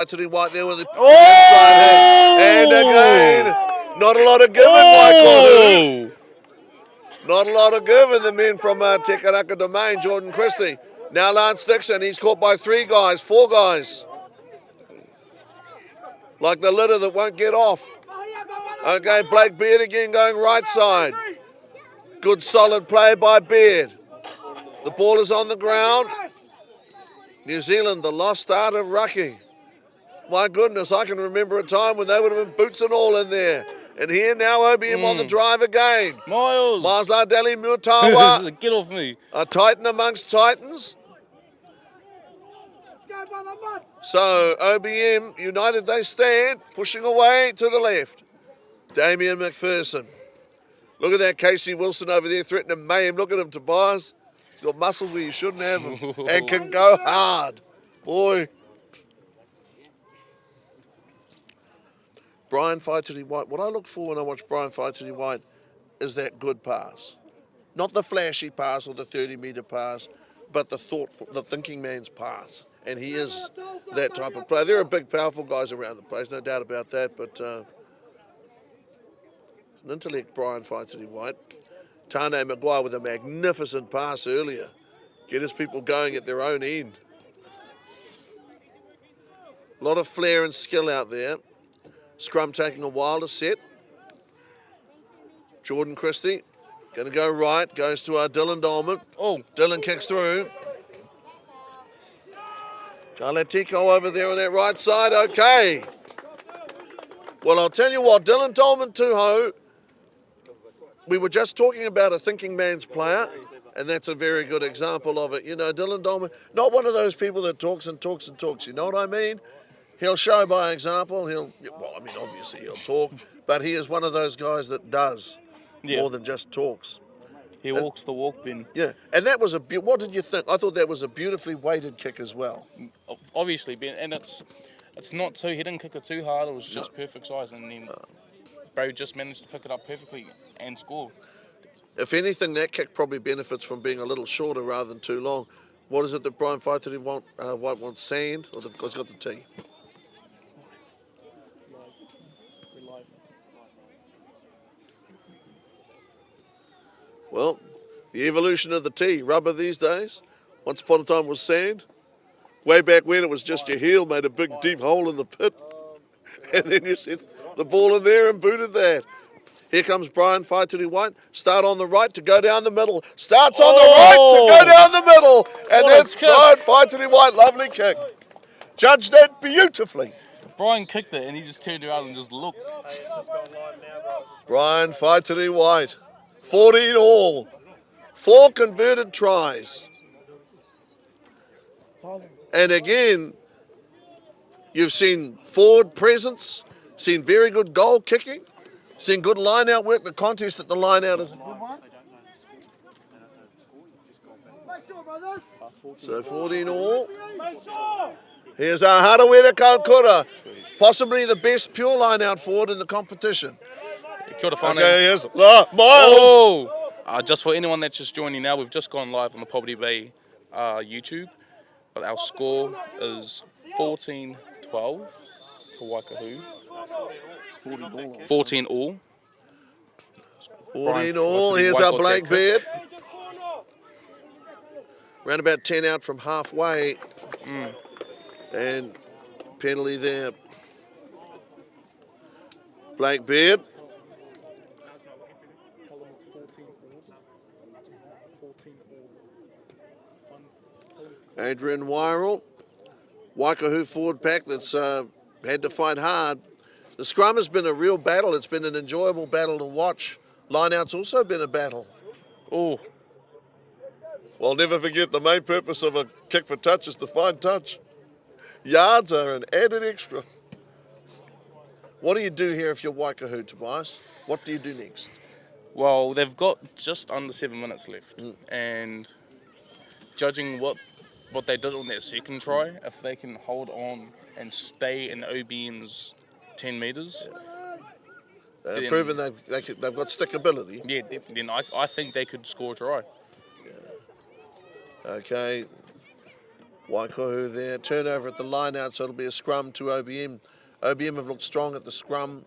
Anthony White there with the inside hand. And again, not a lot of give in Waikohu. Not a lot of give in the men from Tekaraka Domain, Jordan Christie. Now Lance Dixon, he's caught by 3 guys, 4 guys. Like the litter that won't get off. Okay, Blake Beard again going right side. Good solid play by Beard. The ball is on the ground. New Zealand, the lost art of rucky. My goodness, I can remember a time when they would have been boots and all in there. And here now OBM on the drive again. Miles Lardeli Mutawa. Get off me. A Titan amongst Titans. So OBM, United they stand, pushing away to the left. Damien McPherson. Look at that Casey Wilson over there threatening mayhem. Look at him, Tobias. He's got muscles where you shouldn't have them and can go hard. Boy. Brian Faititi White. What I look for when I watch Brian Faititi White is that good pass. Not the flashy pass or the 30-metre pass, but the thinking man's pass. And he is that type of player. There are big, powerful guys around the place, no doubt about that, but it's an intellect, Brian Faititi White. Tane Maguire with a magnificent pass earlier. Get his people going at their own end. A lot of flair and skill out there. Scrum taking a while to set. Jordan Christie going to go right, goes to Dylan Dolman. Oh, Dylan kicks through. Jaletico over there on that right side, okay. Well, I'll tell you what, Dylan Dolman Tuho, we were just talking about a thinking man's player, and that's a very good example of it. You know, Dylan Dolman, not one of those people that talks and talks and talks, you know what I mean? He'll show by example, obviously he'll talk, but he is one of those guys that does more than just talks. He walks the walk, Ben. Yeah, and that was what did you think? I thought that was a beautifully weighted kick as well. Obviously, Ben, and it's not too, he didn't kick it too hard, it was just perfect size, and then Bro just managed to pick it up perfectly and score. If anything, that kick probably benefits from being a little shorter rather than too long. What is it that Brian Faititi White wants, sand, or he's got the tee? Well, the evolution of the tee, rubber these days. Once upon a time was sand. Way back when it was just your heel made a big deep hole in the pit. And then you set the ball in there and booted that. Here comes Brian Faititi White. Start on the right to go down the middle. Starts on the right to go down the middle. And that's Brian Faititi White. Lovely kick. Judged that beautifully. Brian kicked it and he just turned around and just looked. Brian Faititi White. 14 all. 4 converted tries. And again, you've seen forward presence, seen very good goal kicking, seen good line-out work. The contest at the line-out is a good one. So 14 all. Here's our Harawira Kaukura, possibly the best pure line-out forward in the competition. Okay, here's Miles. Oh! Just for anyone that's just joining now, we've just gone live on the Poverty Bay YouTube, but our score is 14-12 to Waikahu. 14 all. 14 all. Here's our Blake Beard. Around about 10 out from halfway. And penalty there. Blake Beard. Adrian Wyrell. Waikahu forward pack that's had to fight hard. The scrum has been a real battle. It's been an enjoyable battle to watch. Line-out's also been a battle. Oh. Well, never forget the main purpose of a kick for touch is to find touch. Yards are an added extra. What do you do here if you're Waikahu, Tobias? What do you do next? Well, they've got just under 7 minutes left. And judging what they did on that second try, if they can hold on and stay in OBM's 10 metres. They've proven they've got stickability. Yeah, definitely. Then I think they could score a try. Yeah. Okay. Waikohu there. Turnover at the line out, so it'll be a scrum to OBM. OBM have looked strong at the scrum.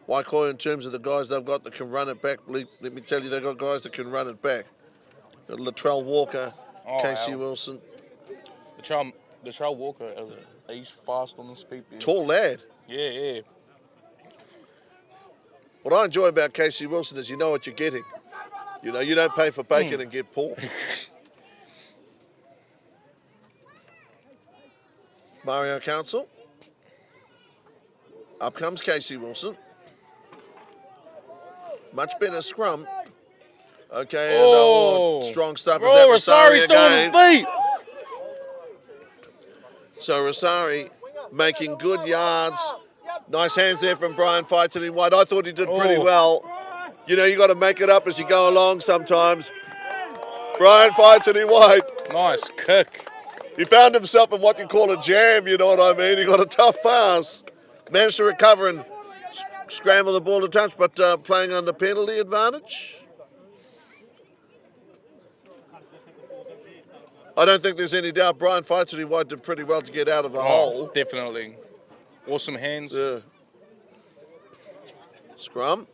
Waikohu, in terms of the guys they've got that can run it back, let me tell you, they've got guys that can run it back. Latrell Walker, Casey Wilson. Latrell Walker, he's fast on his feet. Man. Tall lad. Yeah. What I enjoy about Casey Wilson is you know what you're getting. You know, you don't pay for bacon and get pork. Mario Council. Up comes Casey Wilson. Much better scrum. Okay, and strong stuff. Rosari still on his feet. So Rosari making good yards. Nice hands there from Brian Fighton in white. I thought he did pretty well. You know, you got to make it up as you go along sometimes. Brian Fighton in white. Nice kick. He found himself in what you call a jam, you know what I mean? He got a tough pass. Managed to recover and scramble the ball to touch, but playing under penalty advantage. I don't think there's any doubt Brian Fighton White did pretty well to get out of the hole. Definitely. Awesome hands. Yeah. Scrum.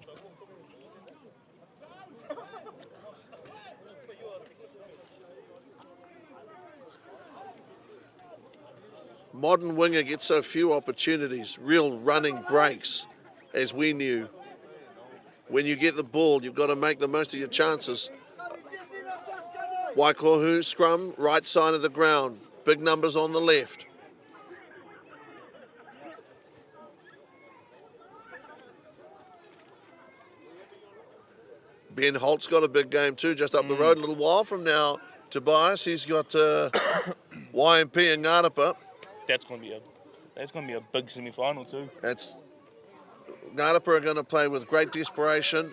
Modern winger gets so few opportunities, real running breaks, as we knew. When you get the ball, you've got to make the most of your chances. Waikohu scrum, right side of the ground. Big numbers on the left. Ben Holt's got a big game too, just up the road a little while from now. Tobias, he's got YMP and Ngarapa. That's going to be a big semi-final too. Ngarapa are going to play with great desperation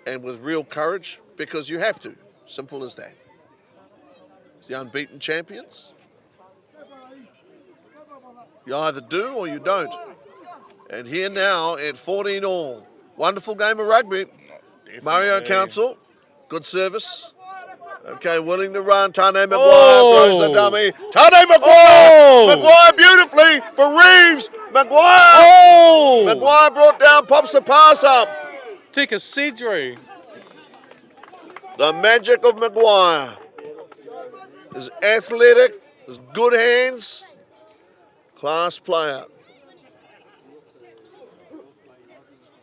and with real courage because you have to. Simple as that. It's the unbeaten champions. You either do or you don't. And here now at 14-all. Wonderful game of rugby. Mario Council, good service. Okay, willing to run. Tane Maguire throws the dummy. Tane Maguire! Maguire beautifully for Reeves. Maguire! Maguire brought down, pops the pass up. Tika Cedri. The magic of Maguire. Is athletic, has good hands, class player.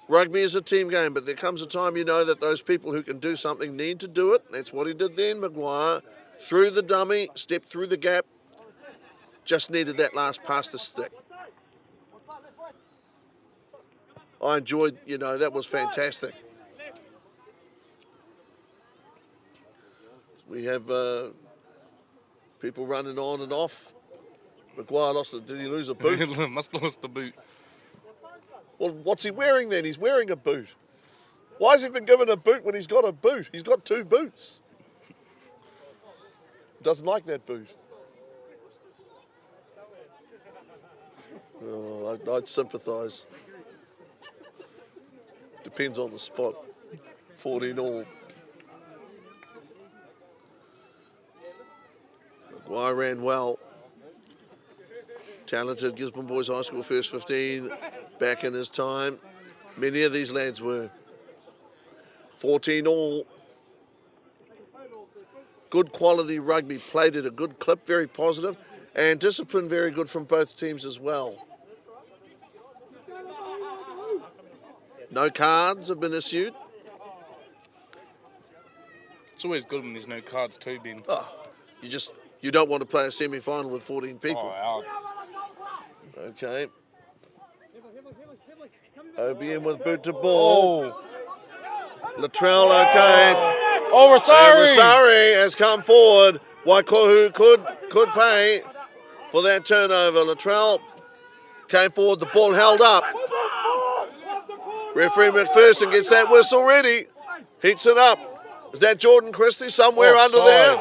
Rugby is a team game, but there comes a time you know that those people who can do something need to do it. That's what he did then, Maguire. Through the dummy, stepped through the gap. Just needed that last pass to stick. I enjoyed, that was fantastic. We have people running on and off. Maguire lost it. Did he lose a boot? Must have lost a boot. Well, what's he wearing then? He's wearing a boot. Why has he been given a boot when he's got a boot? He's got two boots. Doesn't like that boot. Oh, I'd sympathise. Depends on the spot. 14-all. Maguire ran well. Talented Gisborne Boys High School first 15 back in his time. Many of these lads were. 14-all. Good quality rugby, played at a good clip, very positive, and discipline very good from both teams as well. No cards have been issued. It's always good when there's no cards too, Ben. Oh, you don't want to play a semi-final with 14 people. Okay. OBM with boot to ball. Latrell, okay. Rosari has come forward. Waikohu could pay for that turnover. Latrell came forward, the ball held up. Referee McPherson gets that whistle ready. Heats it up. Is that Jordan Christie somewhere under there?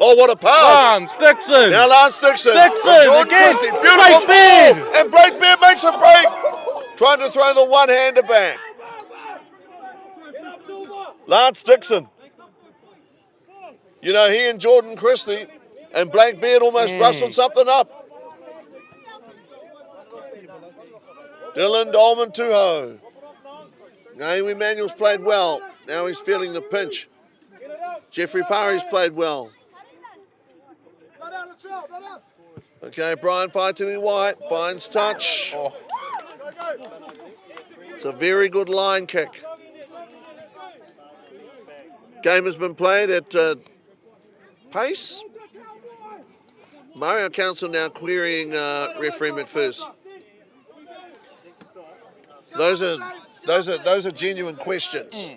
Oh, what a pass. Lance Dixon. Now Lance Dixon. Jordan again. Christie. Beautiful ball. And Breakbeard makes a break. Trying to throw the one-hander back. Lance Dixon. He and Jordan Christie And Blackbeard almost rustled something up. Dylan Dolman Tuho. Naomi Manuel's played well. Now he's feeling the pinch. Jeffrey Parry's played well. Okay, Brian Faitini-White finds touch. Oh. It's a very good line kick. Game has been played at pace. Mario Council now querying referee McPherson. Those are genuine questions.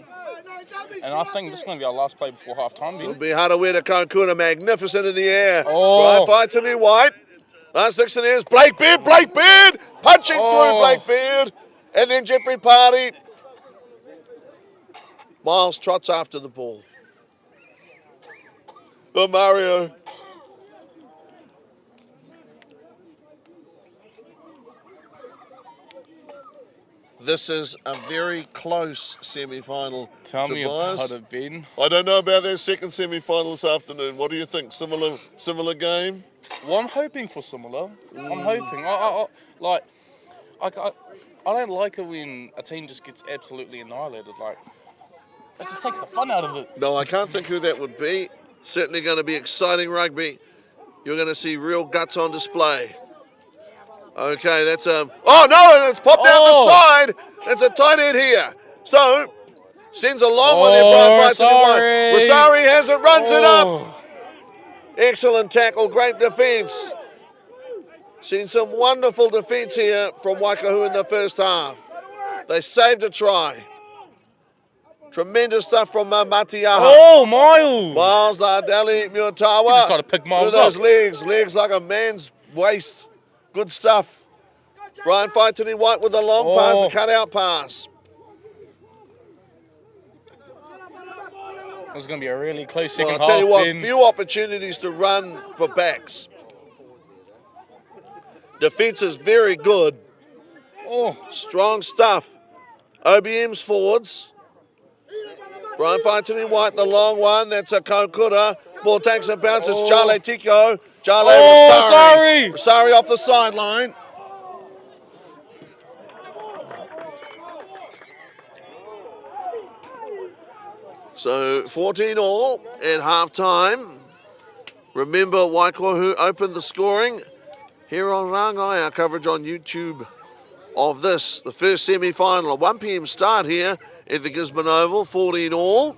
And I think this is going to be our last play before half-time. It'll be Harawira Kankura, magnificent in the air. Oh. Brian Faitini-White. Last 16 years, Blackbeard, punching through Blackbeard. And then Jeffrey Party. Miles trots after the ball. Oh, Mario. This is a very close semi-final. Tell me Tobias. about it, Ben. I don't know about their second semi-final this afternoon. What do you think? Similar game? Well, I'm hoping for similar. I'm hoping. I don't like it when a team just gets absolutely annihilated. Like, it just takes the fun out of it. No, I can't think who that would be. Certainly going to be exciting rugby. You're going to see real guts on display. Okay, that's oh no, it's popped out the side. That's a tight end here. So sends a long one there, Brian Faitini-White. Rosari has it, runs it up. Excellent tackle, great defence. Seen some wonderful defence here from Waikahu in the first half. They saved a try. Tremendous stuff from Matiaha. Oh, Miles! Miles Lardeli Muatawa. He just tried to pick Miles with those legs like a man's waist. Good stuff. Brian Faitini-White with the long pass, the cut-out pass. This is going to be a really close second half. I'll tell you what, few opportunities to run for backs. Defence is very good. Strong stuff. OBM's forwards. Brian Faitini-White, the long one. That's a Kokura. Ball takes and bounces. Charlie Tico. Charlie Rosari off the sideline. So 14 all at half-time. Remember, Waikohu opened the scoring here on Rangai. Our coverage on YouTube of this, the first semi-final. A 1 p.m. start here at the Gisborne Oval, 14 all.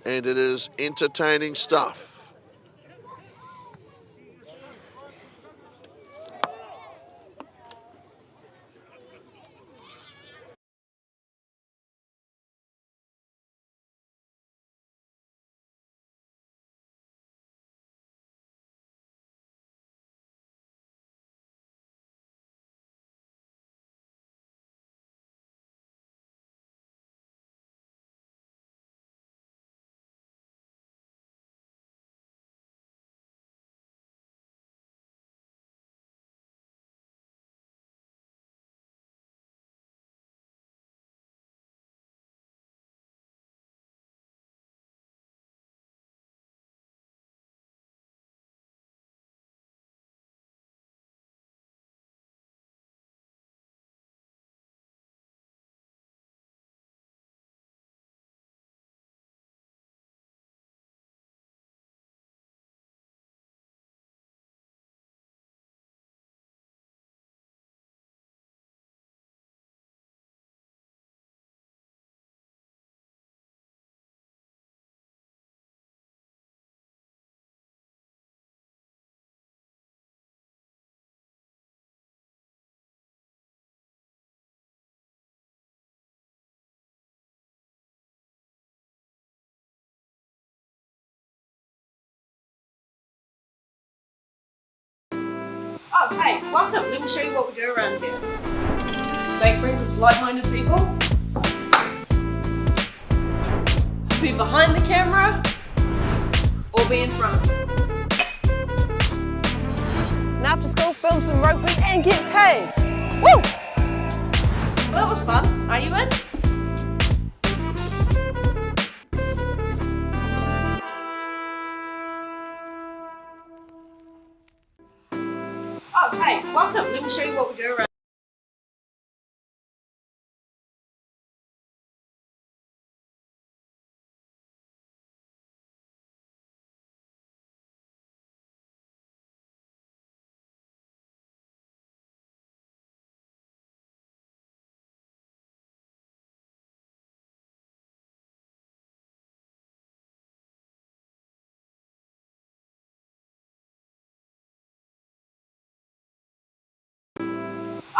And it is entertaining stuff. Oh, hey, welcome. Let me show you what we do around here. Make friends with like-minded people. Be behind the camera or be in front. And after school, film some rugby and get paid. Woo! Well, that was fun. Are you in? hey, welcome. Let me show you what we do around.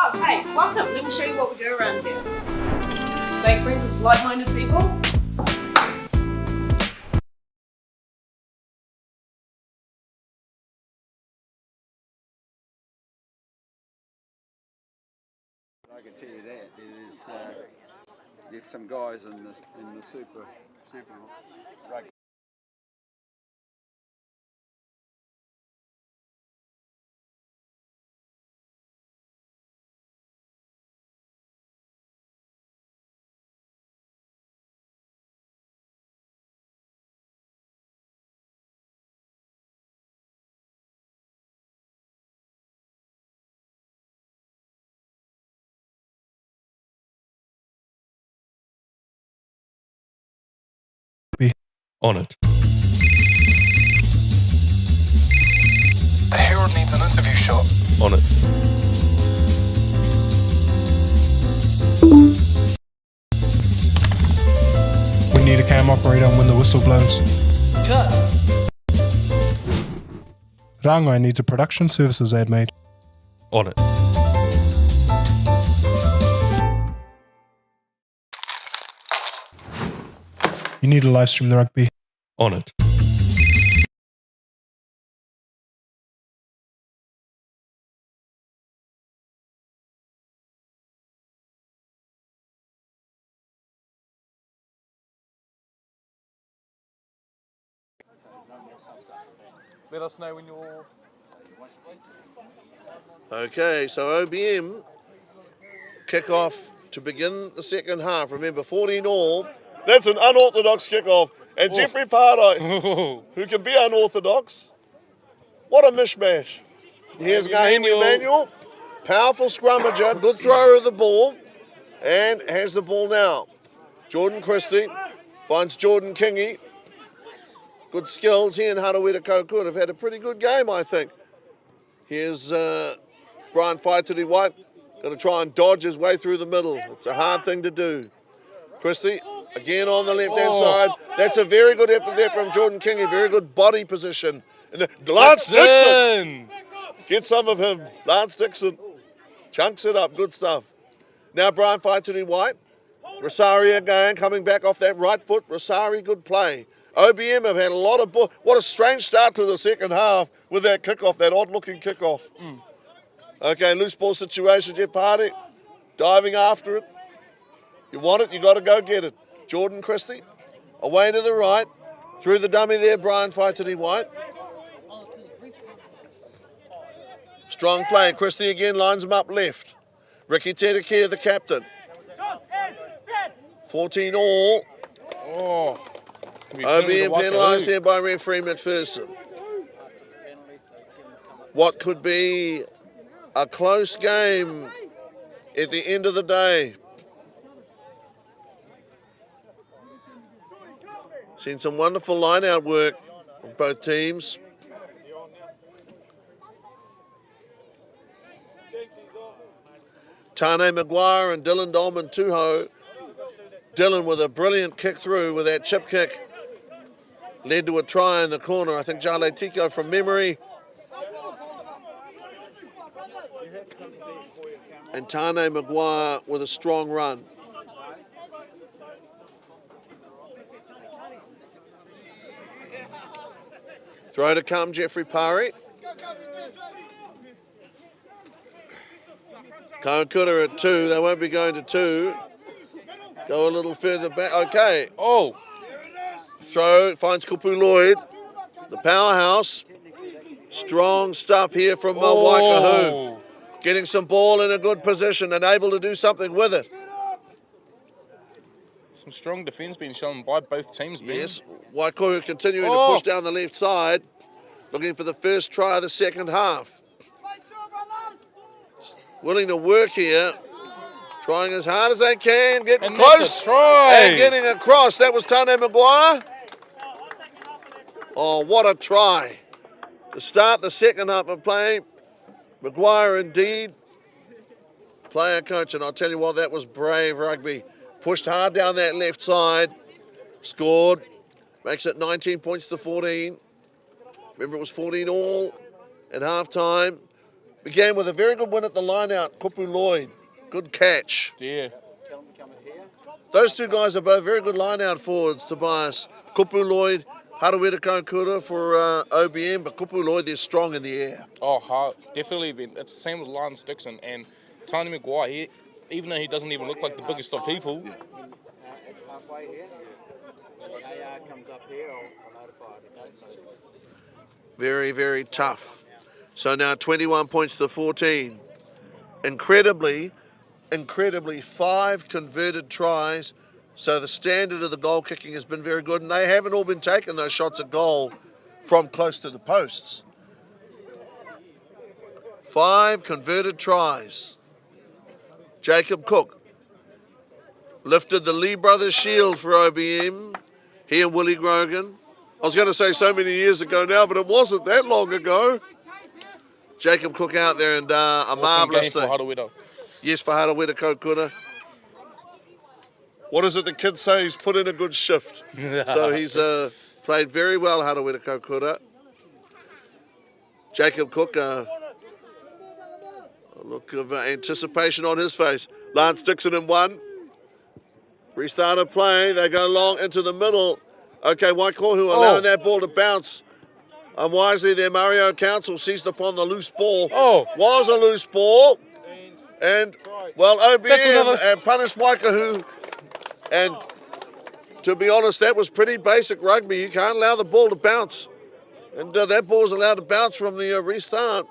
Oh, hey, welcome. Let me show you what we do around here. Make friends with like-minded people. I can tell you that there's some guys in the super rugby. On it. The Herald needs an interview shot. On it. We need a cam operator when the whistle blows. Cut. Rangai needs a production services ad made. On it. You need to live stream the rugby. On it. Let us know when you're... Okay, so OBM kickoff to begin the second half. Remember, 14 all. That's an unorthodox kickoff. And Jeffrey Pardai, who can be unorthodox. What a mishmash. Here's Ngahimi Emmanuel, powerful scrummager, good thrower of the ball, and has the ball now. Jordan Christie finds Jordan Kingy. Good skills. He and Harawira Kokun have had a pretty good game, I think. Here's Brian Faititi White, going to try and dodge his way through the middle. It's a hard thing to do. Christie, again on the left-hand side. That's a very good effort there from Jordan Kingy. Very good body position. And Lance Dixon! Get some of him. Lance Dixon chunks it up. Good stuff. Now Brian Faititi White. Rosari again, coming back off that right foot. Rosari, good play. OBM have had a lot of ball. What a strange start to the second half with that kickoff, that odd-looking kickoff. Okay, loose ball situation. Jeff Hardy diving after it. You want it, you got to go get it. Jordan Christie, away to the right. Through the dummy there, Brian Faititi White. Strong play. Christie again lines him up left. Ricky Tedekere, the captain. 14 all. Oh. OBM penalised here by referee McPherson. What could be a close game at the end of the day. Seen some wonderful line-out work on both teams. Tane Maguire and Dylan Dolman Tuho. Dylan with a brilliant kick through with that chip kick. Led to a try in the corner. I think Jale Tico from memory. And Tane Maguire with a strong run. Throw to come, Jeffrey Pari. Kaukura at 2. They won't be going to 2. Go a little further back. Okay. Oh. Throw, finds Kupu Lloyd. The powerhouse. Strong stuff here from Waikahu. Getting some ball in a good position and able to do something with it. Some strong defence being shown by both teams. Yes, Waikohu continuing to push down the left side. Looking for the first try of the second half. willing to work here, trying as hard as they can, getting And close that's a try. and getting across. That was Tane Maguire. Oh, what a try. To start the second half of play, Maguire indeed, player coach, and I'll tell you what, that was brave rugby. Pushed hard down that left side, scored, makes it 19 points to 14. Remember, it was 14 all at halftime. Began with a very good win at the line-out, Kupu Lloyd. Good catch. Yeah. Those two guys are both very good line-out forwards, Tobias. Kupu Lloyd, Harawira Kokura for OBM, but Kupu Lloyd, they're strong in the air. Oh, definitely. It's the same with Lance Dixon and Tony Maguire. Even though he doesn't even look like the biggest of people. Yeah. Halfway here. AR comes up here, I'll notify it. Very, very tough. So now 21 points to 14. Incredibly, 5 converted tries. So the standard of the goal kicking has been very good, and they haven't all been taking those shots at goal from close to the posts. 5 converted tries. Jacob Cook lifted the Lee Brothers shield for OBM. He and Willie Grogan. I was going to say so many years ago now, but it wasn't that long ago. Jacob Cook out there and a marvellous game thing. for Harawira. Yes, for Harawira Kokura. What is it the kids say? He's put in a good shift. So he's played very well, Harawira Kokura. Jacob Cook, a look of anticipation on his face. Lance Dixon in 1. Restart of play. They go long into the middle. Okay, Waikohu allowing that ball to bounce. Unwisely there, Mario Council seized upon the loose ball. Oh. Was a loose ball. And, well, OBM punished Waikahu. And to be honest, that was pretty basic rugby. You can't allow the ball to bounce. And that ball was allowed to bounce from the restart.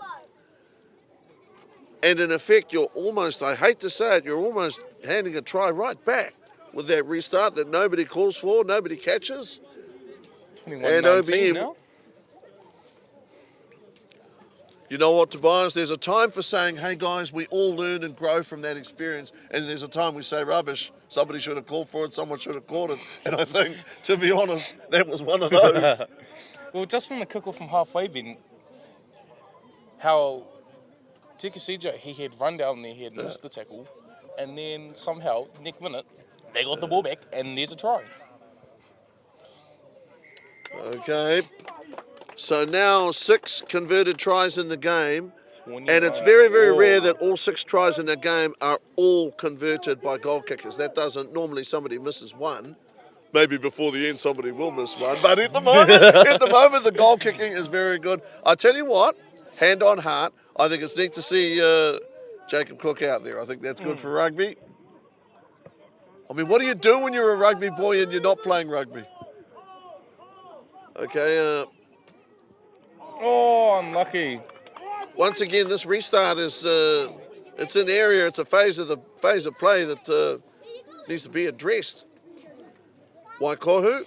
And in effect, you're almost, I hate to say it, you're almost handing a try right back with that restart that nobody calls for, nobody catches. 21-19 OBM now. You know what, Tobias? There's a time for saying, hey guys, we all learn and grow from that experience. And there's a time we say rubbish. Somebody should have called for it, someone should have caught it. And I think, to be honest, that was one of those. Well, just from the kickoff from halfway, Ben, how Tikasija, he had run down there, he had missed the tackle, and then somehow, next minute, they got the ball back, and there's a try. Okay. So now 6 converted tries in the game. And it's very, very rare that all 6 tries in the game are all converted by goal kickers. That doesn't, normally somebody misses one. Maybe before the end somebody will miss one. But at the moment, the goal kicking is very good. I tell you what, hand on heart, I think it's neat to see Jacob Cook out there. I think that's good for rugby. I mean, what do you do when you're a rugby boy and you're not playing rugby? Okay. Oh, unlucky. Once again, this restart is it's an area, it's a phase of play that needs to be addressed. Waikohu.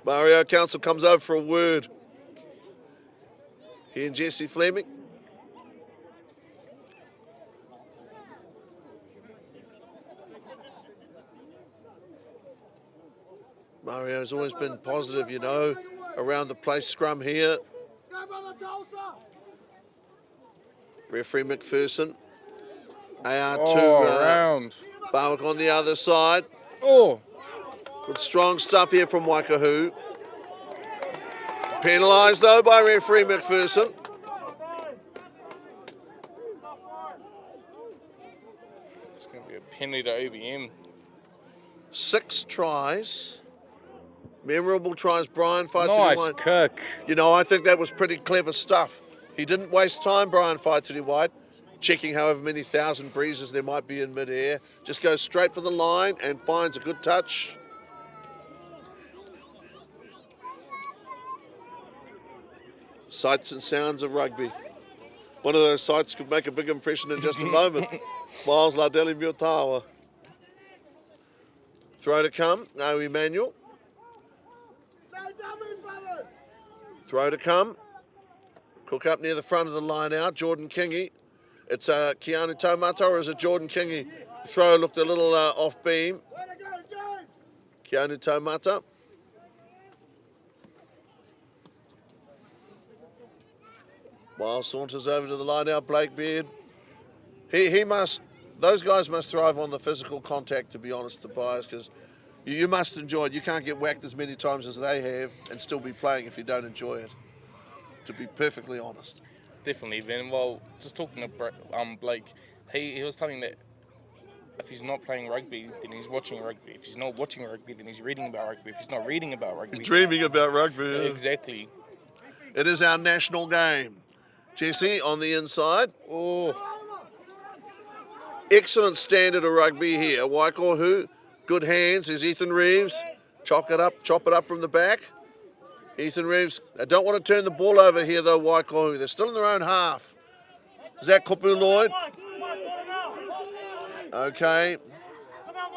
Mario Council comes over for a word. He and Jesse Fleming. Mario's always been positive, you know, around the place scrum here. Referee McPherson. AR2 around. Barwick on the other side. Oh. Good strong stuff here from Waikahu. Penalised though by referee McPherson. It's going to be a penalty to OBM. 6 tries. Memorable tries, Brian Fight. Nice kick. You know, I think that was pretty clever stuff. He didn't waste time, Brian Fight White, checking however many thousand breezes there might be in midair. Just goes straight for the line and finds a good touch. Sights and sounds of rugby. One of those sights could make a big impression in just a moment. Miles Lardeli Miotawa. Throw to come, no Emmanuel. Throw to come. Cook up near the front of the line out. Jordan Kingy. It's Keanu Taumata, or is it Jordan Kingy? The throw looked a little off beam. Keanu Taumata. Miles saunters over to the line out. Blake Beard. He must. Those guys must thrive on the physical contact, to be honest, Tobias, because you must enjoy it. You can't get whacked as many times as they have and still be playing if you don't enjoy it, to be perfectly honest. Definitely, Ben. Well, just talking to Blake, he was telling that if he's not playing rugby, then he's watching rugby. If he's not watching rugby, then he's reading about rugby. If he's not reading about rugby... He's dreaming about rugby. Exactly. It is our national game. Jesse on the inside. Oh... Excellent standard of rugby here. Waikohu, good hands. There's Ethan Reeves. Chop it up from the back. Ethan Reeves, they don't want to turn the ball over here though, Waikohu. They're still in their own half. Is that Kupu Lloyd? Okay.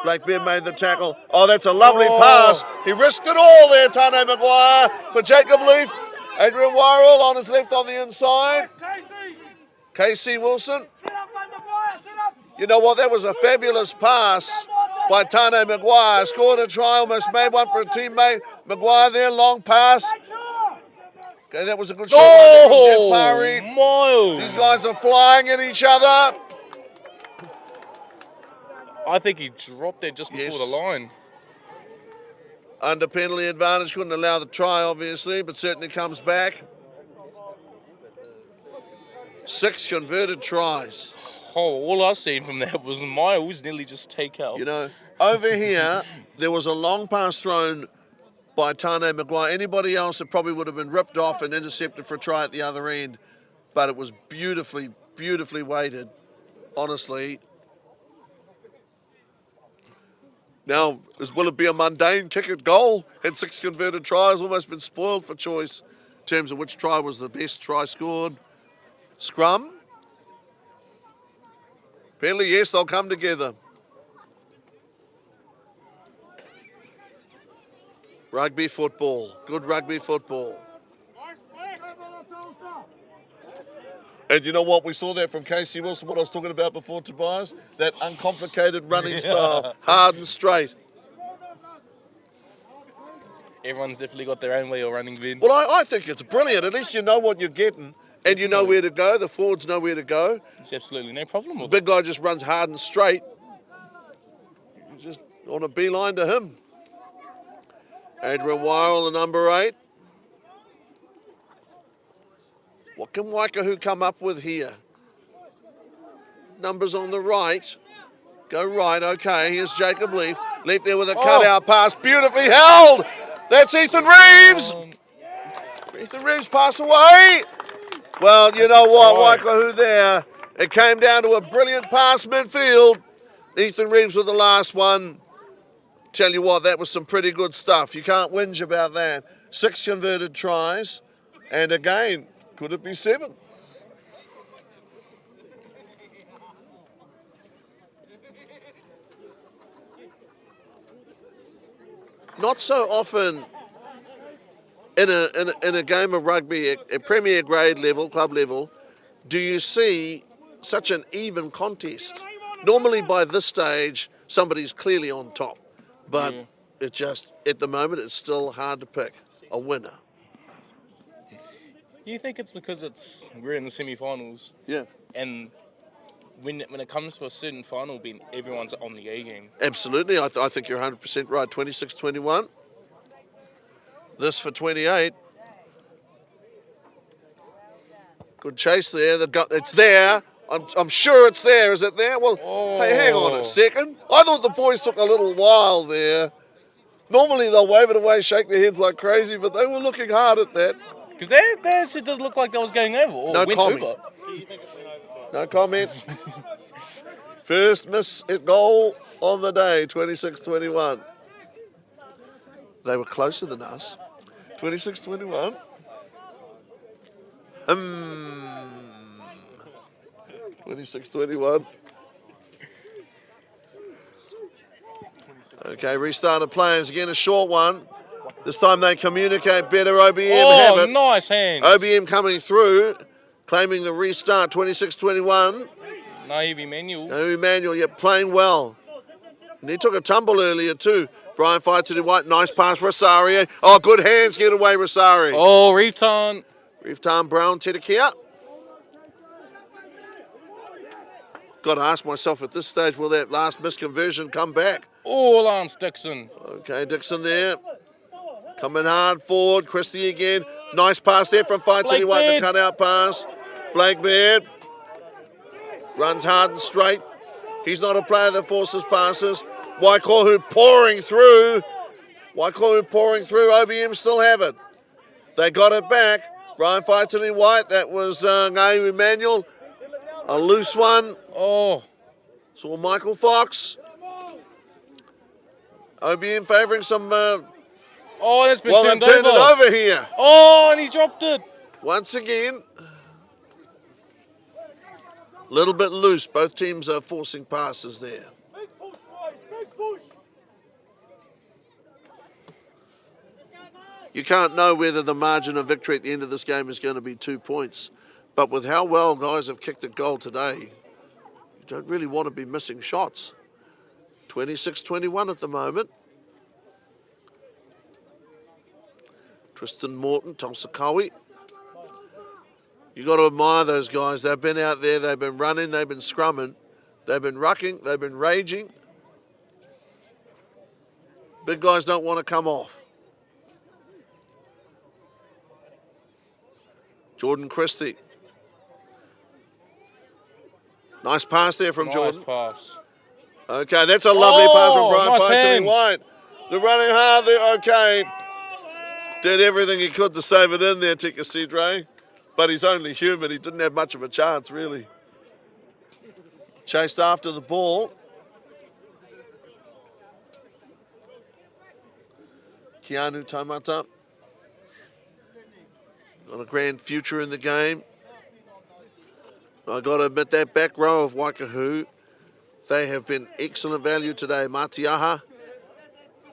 Blackbeard made the tackle. Oh, that's a lovely pass. He risked it all there, Tane Maguire, for Jacob Leaf. Adrian Wirral on his left on the inside. Casey Wilson. You know what? That was a fabulous pass by Tane Maguire. Scored a try, almost made one for a teammate. Maguire there, long pass. Okay, that was a good shot from Jeff Parry. Miles. These guys are flying at each other. I think he dropped that just before the line. Under penalty advantage, couldn't allow the try, obviously, but certainly comes back. 6 converted tries. Oh, all I seen from that was Miles nearly just take out. You know, over here, there was a long pass thrown by Tane Maguire. Anybody else, it probably would have been ripped off and intercepted for a try at the other end. But it was beautifully, beautifully weighted, honestly. Now, will it be a mundane kick at goal? Had 6 converted tries, almost been spoiled for choice in terms of which try was the best try scored. Scrum. Penalty, yes, they'll come together. Rugby football, good rugby football. And you know what? We saw that from Casey Wilson, what I was talking about before, Tobias. That uncomplicated running style, hard and straight. Everyone's definitely got their own way of running, Vin. Well, I think it's brilliant. At least you know what you're getting. And you know where to go. The forwards know where to go. There's absolutely no problem with it. The big guy just runs hard and straight. You just on a beeline to him. Adrian Wirral, the number 8. What can Waikahu come up with here? Numbers on the right. Go right, okay. Here's Jacob Leaf. Leaf there with a cutout pass. Beautifully held. That's Ethan Reeves. Ethan Reeves pass away. Well, you know what, Waikahu there. It came down to a brilliant pass midfield. Ethan Reeves with the last one. Tell you what, that was some pretty good stuff. You can't whinge about that. 6 converted tries. And again, could it be 7? Not so often in a game of rugby at Premier grade level, club level, do you see such an even contest. Normally by this stage, somebody's clearly on top, but it just, at the moment, it's still hard to pick a winner. You think it's because we're in the semi-finals? Yeah. And when it comes to a certain final, everyone's on the A game. Absolutely, I think you're 100% right. 26-21. This for 28. Good chase there. It's there. I'm sure it's there. Is it there? Well, hey, hang on a second. I thought the boys took a little while there. Normally they'll wave it away, shake their heads like crazy, but they were looking hard at that. Because it did look like that was going over. Or no went comment. Over. No comment. First miss at goal on the day, 26-21. They were closer than us. 26-21. 26-21. Okay, restarted players again, a short one. This time they communicate better. OBM Oh, have it. nice hands. OBM coming through, claiming the restart, 26-21. Naive Emmanuel. No, Emmanuel, yet playing well. And he took a tumble earlier too. Brian Fight to the White, nice pass, Rosario. Oh, good hands, get away, Rosario. Oh, Reefton. Reeftan Brown, Tedekia. Got to ask myself at this stage, will that last misconversion come back? Oh, Lance Dixon. Okay, Dixon there. Coming hard forward, Christie again. Nice pass there from Fight to the White, the cutout pass. Blake Baird runs hard and straight. He's not a player that forces passes. Waikohu pouring through. Waikohu pouring through. OBM still have it. They got it back. Brian Fight to the White. That was Ngai Emmanuel. A loose one. Oh. Saw Michael Fox. OBM favouring some. Oh, that's been Well, turned they've turned it over here. Oh, and he dropped it. Once again. A little bit loose. Both teams are forcing passes there. You can't know whether the margin of victory at the end of this game is going to be 2 points. But with how well guys have kicked a goal today, you don't really want to be missing shots. 26-21 at the moment. Tristan Morton, Tulsakawi. You got to admire those guys. They've been out there, they've been running, they've been scrumming, they've been rucking, they've been raging. Big guys don't want to come off. Jordan Christie. Nice pass there from Jordan. Nice pass. Okay, that's a lovely pass from Brian nice Fight to hand. the White. They're running hard there, okay. Did everything he could to save it in there, Tika Sidre. But he's only human. He didn't have much of a chance, really. Chased after the ball. Keanu Taumata. Got a grand future in the game. I got to admit that back row of Waikahu, they have been excellent value today. Matiaha,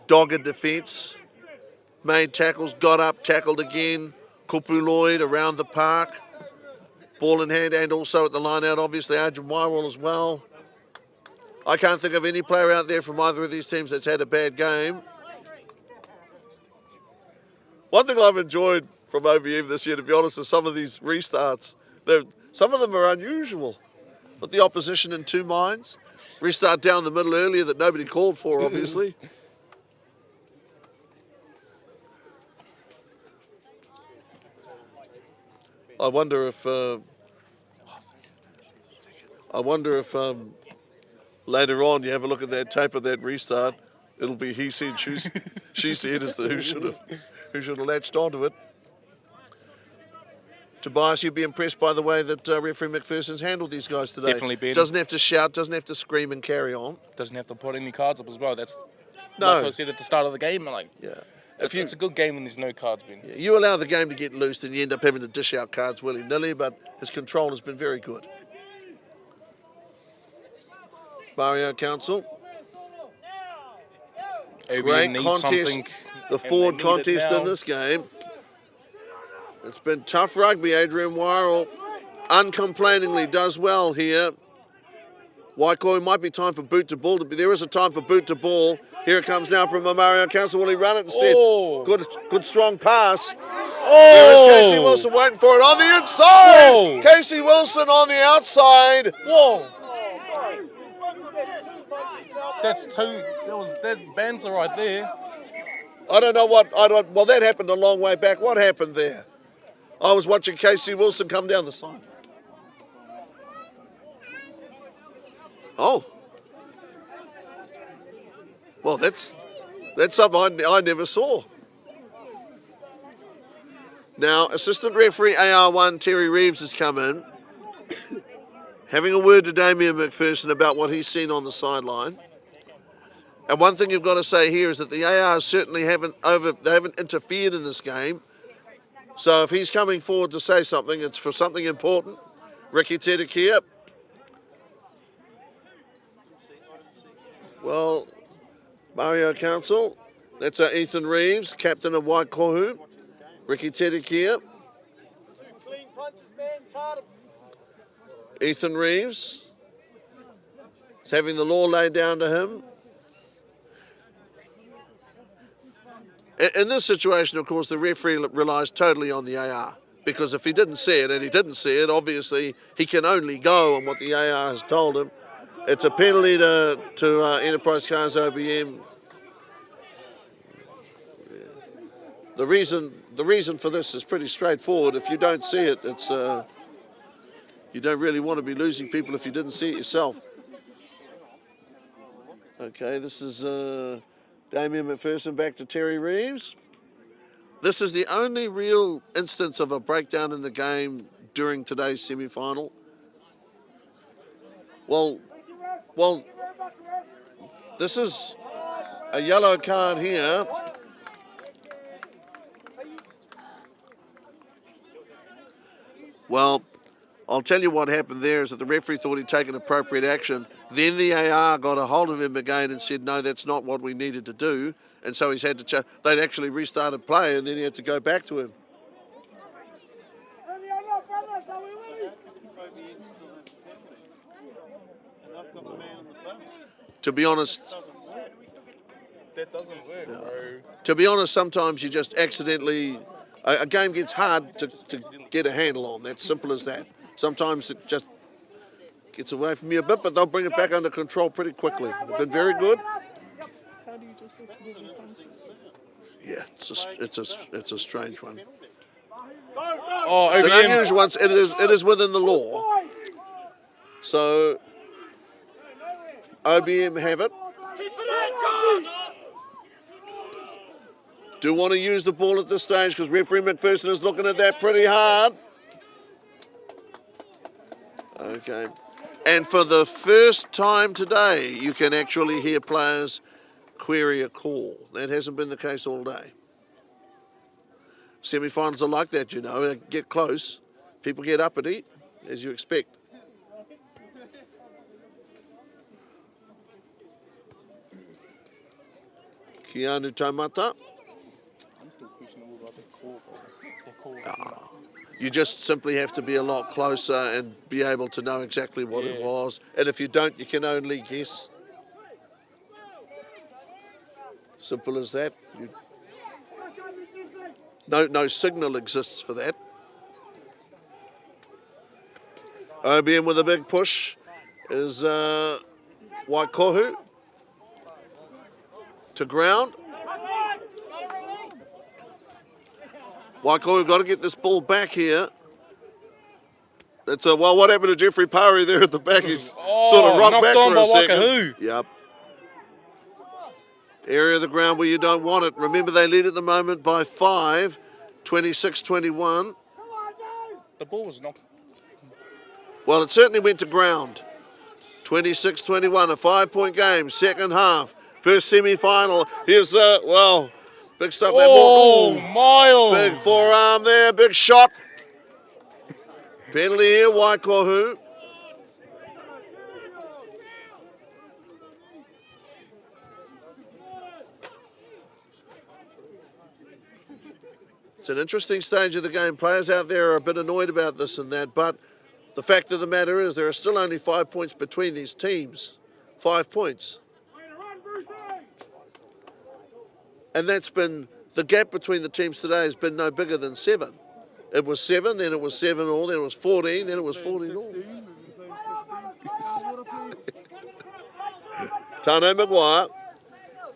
dogged defence, made tackles, got up, tackled again. Kupu Lloyd around the park, ball in hand, and also at the line out, obviously Arjun Waiwal as well. I can't think of any player out there from either of these teams that's had a bad game. One thing I've enjoyed from OBM this year, to be honest, is some of these restarts. Some of them are unusual. Put the opposition in two minds. Restart down the middle earlier that nobody called for, obviously. I wonder if later on you have a look at that tape of that restart. It'll be he said, she said as to who should have latched onto it. Tobias, you'd be impressed by the way that referee McPherson's handled these guys today. Definitely been. Doesn't have to shout, doesn't have to scream and carry on. Doesn't have to put any cards up as well. That's No. like I said at the start of the game. Like, Yeah. it's a good game when there's no cards being. You allow the game to get loose and you end up having to dish out cards willy-nilly, but his control has been very good. Mario Council. Great contest, the forward contest in this game. It's been tough rugby. Adrian Waiwal uncomplainingly does well here. Waikohu might be time for boot to ball. There is a time for boot to ball. Here it comes now from Mario Council. Will he run it instead? Oh. Good strong pass. Oh! There is Casey Wilson waiting for it on the inside. Whoa. Casey Wilson on the outside. Whoa! That's Banzer right there. I don't know well, that happened a long way back. What happened there? I was watching Casey Wilson come down the side. Oh. Well, that's something I never saw. Now, assistant referee AR1 Terry Reeves has come in, having a word to Damien McPherson about what he's seen on the sideline. And one thing you've got to say here is that the ARs certainly haven't interfered in this game. So if he's coming forward to say something, it's for something important. Ricky Tedekia. Well, Mario Council That's Ethan Reeves, captain of Waikohu. Ricky Terekia. Ethan Reeves is having the law laid down to him. In this situation, of course, the referee relies totally on the AR, because if he didn't see it, and he didn't see it, obviously he can only go on what the AR has told him. It's a penalty to Enterprise Cars OBM. The reason for this is pretty straightforward. If you don't see it, it's you don't really want to be losing people if you didn't see it yourself. Okay, this is Damien McPherson back to Terry Reeves. This is the only real instance of a breakdown in the game during today's semi-final. Well, this is a yellow card here. Well, I'll tell you what happened there is that the referee thought he'd taken appropriate action. Then the AR got a hold of him again and said, no, that's not what we needed to do. And so he's had to they'd actually restarted play, and then he had to go back to him. To be honest, That doesn't work, bro. to be honest, sometimes you just accidentally, a game gets hard to get a handle on. That's simple as that. Sometimes it just gets away from you a bit, but they'll bring it back under control pretty quickly. They've been very good. Yeah, it's a strange one. Oh, It's an OBM. unusual one. It is within the law. So OBM have it. Do want to use the ball at this stage because referee McPherson is looking at that pretty hard. Okay. And for the first time today, you can actually hear players query a call. That hasn't been the case all day. Semi-finals are like that, you know. They get close. People get uppity, as you expect. Keanu Taumata. I'm still questionable about that call, bro. That call. You just simply have to be a lot closer and be able to know exactly what it was. And if you don't, you can only guess. Simple as that. No signal exists for that. OBM with a big push is Waikohu to ground. Waikohu got to get this ball back here. That's well, what happened to Jeffrey Parry there at the back? He's sort of rocked back for a second. Waikahu. Yep. Area of the ground where you don't want it. Remember, they lead at the moment by 5, 26-21. The ball was knocked. Well, it certainly went to ground. 26-21, a 5-point game, second half. First semi-final. Here's, big stuff. Oh, Miles. Big forearm there, big shot. Penalty here, Waikohu. It's an interesting stage of the game. Players out there are a bit annoyed about this and that, but the fact of the matter is there are still only 5 points between these teams. 5 points. And that's been, the gap between the teams today has been no bigger than 7. It was 7, then it was 7 all, then it was 14, then it was 14 all. Tane Maguire.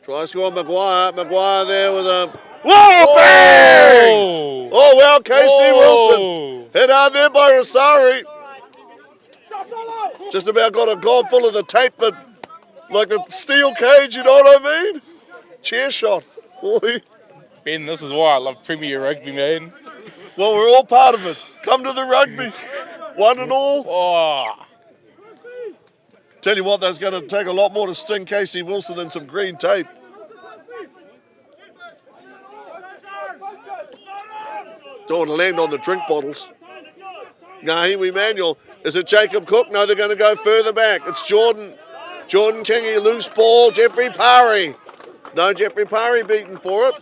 Try score Maguire. Maguire there with a... Whoa, bang! Oh, well, Casey Wilson. Hit hard there by Rosari. Just about got a goal full of the tape, but like a steel cage, you know what I mean? Chair shot. Boy. Ben, this is why I love Premier Rugby, man. Well, we're all part of it. Come to the rugby. One and all. Oh. Tell you what, that's going to take a lot more to sting Casey Wilson than some green tape. Don't want to land on the drink bottles. Ngahiwi Emmanuel. Is it Jacob Cook? No, they're going to go further back. It's Jordan. Jordan Kingy, loose ball. Jeffrey Parry. No Jeffrey Parry beaten for it.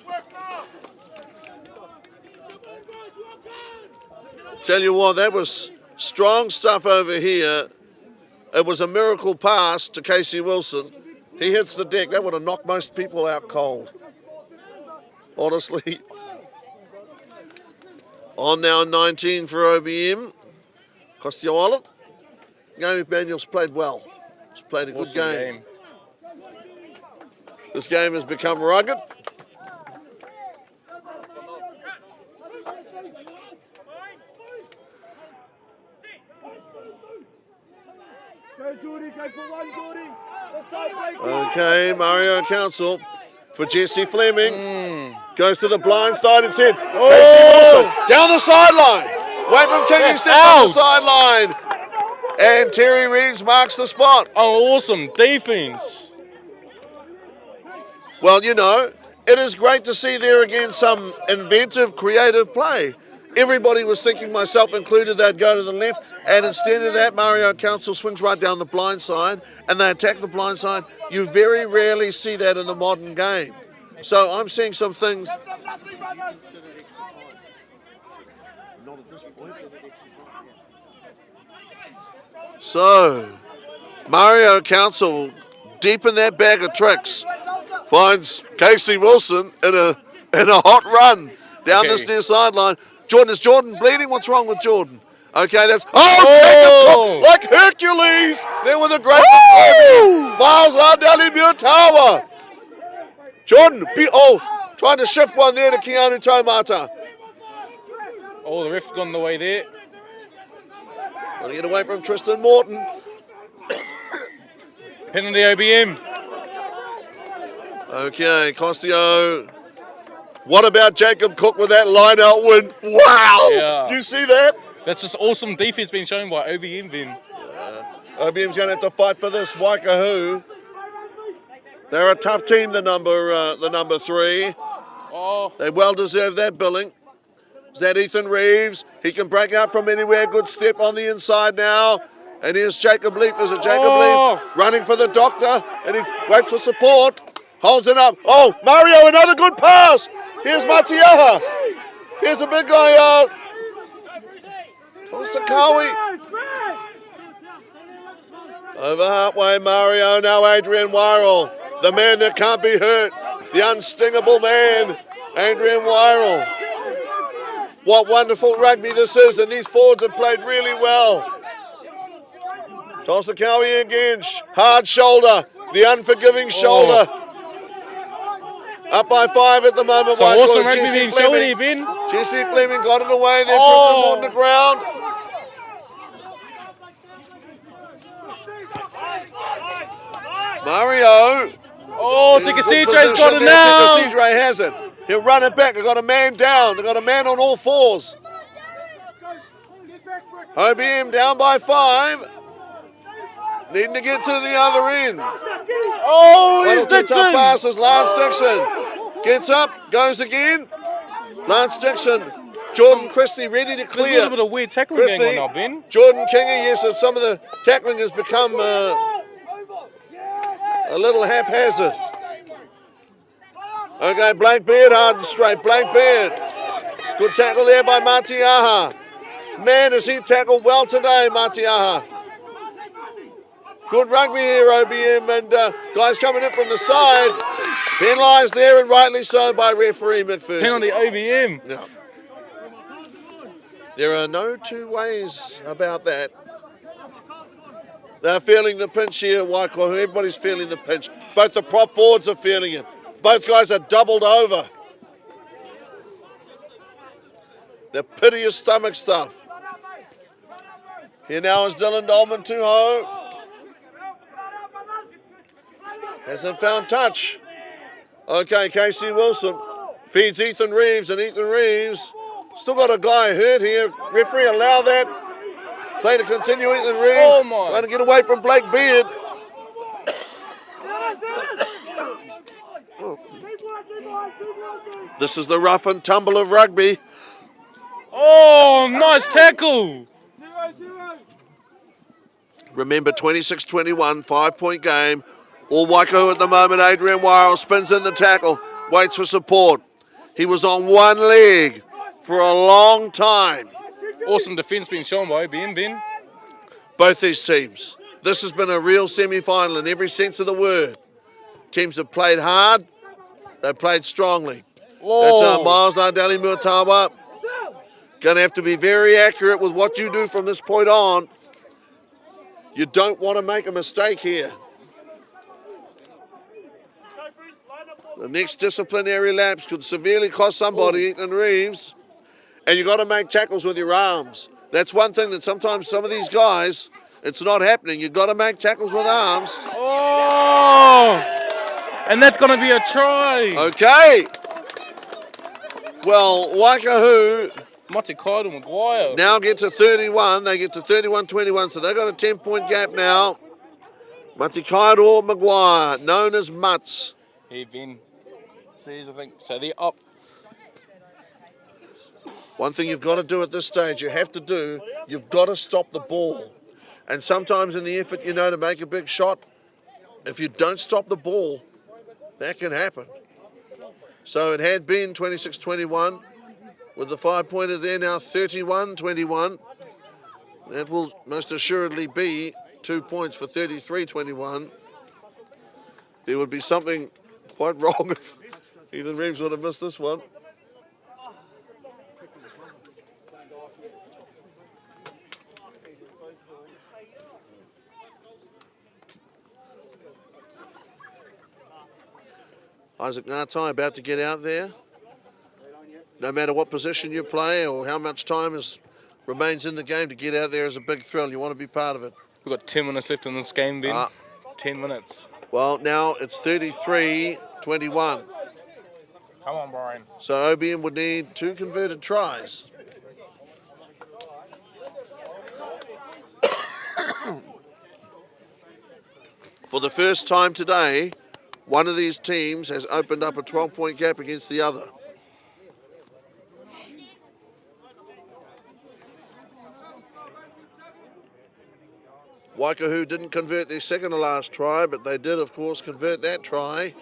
Tell you what, that was strong stuff over here. It was a miracle pass to Casey Wilson. He hits the deck. That would have knocked most people out cold. Honestly. On now 19 for OBM. Costio Olive. Game Manuel's played well. He's played a good game. This game has become rugged. Okay, Mario Council for Jesse Fleming. Goes to the blind side instead. Casey Wilson down the sideline. Waipum King steps on the sideline. And Terry Reeves marks the spot. Oh, awesome defense. Well, you know, it is great to see there again some inventive, creative play. Everybody was thinking, myself included, they'd go to the left, and instead of that, Mario Council swings right down the blind side, and they attack the blind side. You very rarely see that in the modern game. So I'm seeing some things. So, Mario Council, deep in that bag of tricks, finds Casey Wilson in a hot run down this near sideline. Jordan, is Jordan bleeding? What's wrong with Jordan? Okay, that's... Oh! Jacob Cook, like Hercules! There with a great... Miles Ardali near tower. Jordan, trying to shift one there to Keanu Tomata. Oh, the ref's gone the way there. Want to get away from Tristan Morton. Penalty OBM. Okay, Costio. What about Jacob Cook with that line-out win? Wow! Yeah. You see that? That's just awesome defense being shown by OBM then. OBM's going to have to fight for this. Waikahu. They're a tough team, the number 3. Oh. They well deserve that billing. Is that Ethan Reeves? He can break out from anywhere. Good step on the inside now. And here's Jacob Leaf. Is it Jacob Leaf? Running for the doctor. And he waits for support. Holds it up. Oh, Mario, another good pass. Here's Matiaha. Here's the big guy, Tosakawi. Over halfway, Mario. Now Adrian Wirral. The man that can't be hurt. The unstingable man, Adrian Wirral. What wonderful rugby this is, and these forwards have played really well. Tosakawi again. Hard shoulder. The unforgiving shoulder. Up by 5 at the moment. So awesome rugby being shown here, Ben. Jesse Fleming got it away there. Tristan Morton the ground. Mario. Oh, Tikasidre's got it now. Tikasidre has it. He'll run it back. They've got a man down. They've got a man on all fours. OBM down by 5. Needing to get to the other end. Oh, he's Dixon. Tough passes. Lance Dixon gets up, goes again. Lance Dixon. Jordan Christie ready to clear. There's a little bit of weird tackling going on now, Ben. Jordan Kingy, yes, some of the tackling has become a little haphazard. Okay, Blackbeard, hard and straight. Blackbeard. Good tackle there by Matiaha. Man, has he tackled well today, Matiaha. Good rugby here, OBM, and guys coming in from the side. Penalised there, and rightly so by referee McPherson. Penalty OBM. Yeah. There are no two ways about that. They're feeling the pinch here, Waikohu. Everybody's feeling the pinch. Both the prop forwards are feeling it. Both guys are doubled over. The pity of stomach stuff. Here now is Dylan Dolman Tuho. Hasn't found touch. Okay, Casey Wilson feeds Ethan Reeves, and Ethan Reeves still got a guy hurt here. Referee allow that play to continue. Ethan Reeves trying to get away from Blake Beard. This is the rough and tumble of rugby. Oh, nice tackle. Remember, 26-21, 5-point game. All Waikahu at the moment. Adrian Wile spins in the tackle, waits for support. He was on one leg for a long time. Awesome defence being shown by OBM then. Both these teams. This has been a real semi-final in every sense of the word. Teams have played hard. They've played strongly. Whoa. That's Miles Nardali Muatawa. Going to have to be very accurate with what you do from this point on. You don't want to make a mistake here. The next disciplinary lapse could severely cost somebody, Ethan Reeves. And you've got to make tackles with your arms. That's one thing that sometimes some of these guys, it's not happening. You've got to make tackles with arms. Oh! And that's going to be a try. Okay. Well, Waikahu Mate Kaido Maguire. now get to 31. They get to 31-21, so they've got a 10-point gap now. Mate Kaido Maguire, known as Mutts. Hey, Ben. Says, I think. So they're up. One thing you've got to do at this stage, you've got to stop the ball. And sometimes in the effort, to make a big shot, if you don't stop the ball, that can happen. So it had been 26-21 with the 5-pointer there, now 31-21. That will most assuredly be 2 points for 33-21. There would be something quite wrong if Ethan Reeves would have missed this one. Isaac Ngatai about to get out there. No matter what position you play or how much time remains in the game, to get out there is a big thrill. You want to be part of it. We've got 10 minutes left in this game, Ben. 10 minutes. Well, now it's 33-21. Come on, Brian. So OBM would need 2 converted tries. For the first time today, one of these teams has opened up a 12-point gap against the other. Waikahu didn't convert their second to last try, but they did, of course, convert that try.